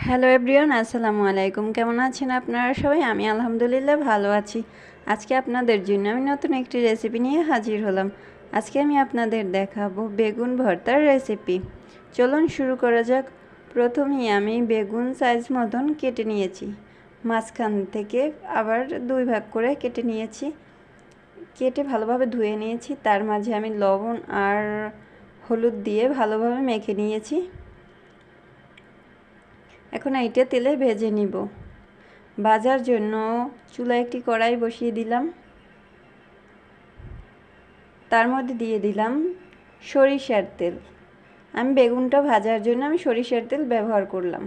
Hello everyone, আসসালামু আলাইকুম। কেমন আছেন আপনারা সবাই? আমি আলহামদুলিল্লাহ ভালো আছি। আজকে আপনাদের জন্য আমি নতুন একটি রেসিপি নিয়ে হাজির হলাম। আজকে আমি আপনাদের দেখাবো বেগুন ভর্তার রেসিপি। চলুন শুরু করা যাক। প্রথমেই আমি বেগুন সাইজ মতন কেটে নিয়েছি। মাঝখান থেকে আবার দুই ভাগ করে কেটে নিয়েছি। কেটে ভালোভাবে ধুয়ে নিয়েছি। তার মাঝে আমি লবণ আর হলুদ দিয়ে ভালোভাবে মেখে নিয়েছি। এখন এইটা তেলে ভেজে নিব। ভাজার জন্য চুলায় একটি কড়াই বসিয়ে দিলাম। তার মধ্যে দিয়ে দিলাম সরিষার তেল। আমি বেগুনটা ভাজার জন্য আমি সরিষার তেল ব্যবহার করলাম।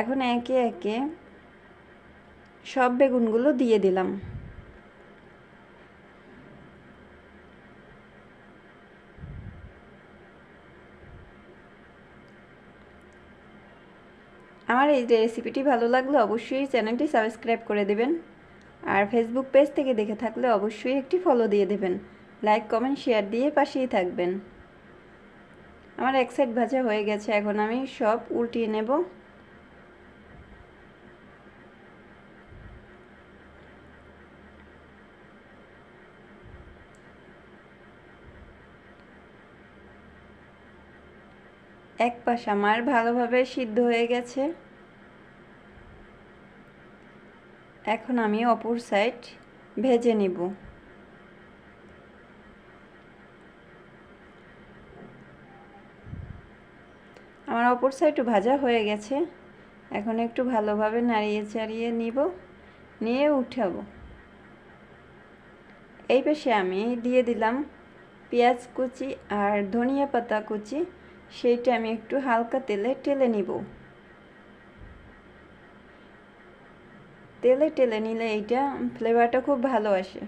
এখন একে একে সব বেগুনগুলো দিয়ে দিলাম। আমার এই রেসিপিটি ভালো লাগলে অবশ্যই চ্যানেলটি সাবস্ক্রাইব করে দেবেন। আর ফেসবুক পেজ থেকে দেখে থাকলে অবশ্যই একটি ফলো দিয়ে দেবেন। লাইক, কমেন্ট, শেয়ার দিয়ে পাশেই থাকবেন। আমার এক সাইড ভাজা হয়ে গেছে। এখন আমি সব উল্টিয়ে নেব। এক পাশ আমার ভালোভাবে সিদ্ধ হয়ে গেছে। এখন আমি অপর সাইড ভেজে নিব। আমার অপর সাইডও ভাজা হয়ে গেছে। এখন একটু ভালোভাবে নাড়িয়ে চাড়িয়ে নিব, নিয়ে উঠাবো। এই পাশে আমি দিয়ে দিলাম পেঁয়াজ কুচি আর ধনিয়া পাতা কুচি। সেইটা আমি একটু হালকা তেলে টেলে নিব। তেলে টেলে নিলে এইটা ফ্লেভারটা খুব ভালো আসে,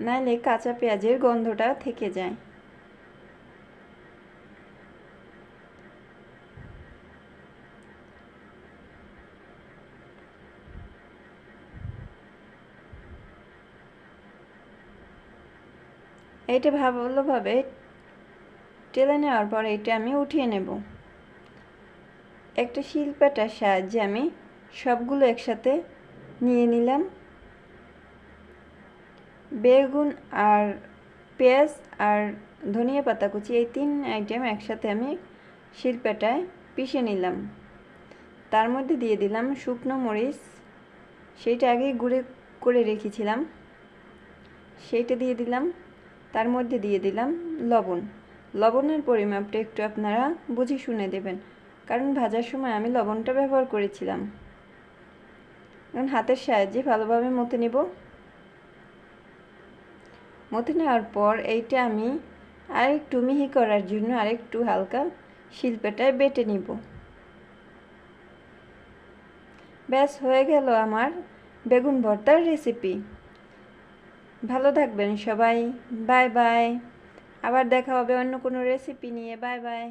নাইলে কাঁচা পেঁয়াজের গন্ধটা থেকে যায়। এইটা ভালোভাবে টেলে নেওয়ার পর এটা আমি উঠিয়ে নেব। একটা শিলপাটার সাহায্যে আমি সবগুলো একসাথে নিয়ে নিলাম। বেগুন আর পেঁয়াজ আর ধনিয়া পাতা কুচি এই তিন আইটেম একসাথে আমি শিলপাটায় পিষে নিলাম। তার মধ্যে দিয়ে দিলাম শুকনো মরিচ, সেইটা আগেই গুঁড়ো করে রেখেছিলাম, সেইটা দিয়ে দিলাম। তার মধ্যে দিয়ে দিলাম লবণ। লবণের পরিমাপটা একটু আপনারা বুঝে শুনে দেবেন, কারণ ভাজার সময় আমি লবণটা ব্যবহার করেছিলাম। এখন হাতের সাহায্যে ভালোভাবে মথে নেব। মথে নেওয়ার পর এইটা আমি আরেকটু মিহি করার জন্য আরেকটু হালকা শিলপাটায় বেটে নিব। ব্যাস হয়ে গেল আমার বেগুন ভর্তার রেসিপি। ভালো থাকবেন সবাই। Bye bye. আবার দেখা হবে অন্য কোনো রেসিপি নিয়ে। Bye bye.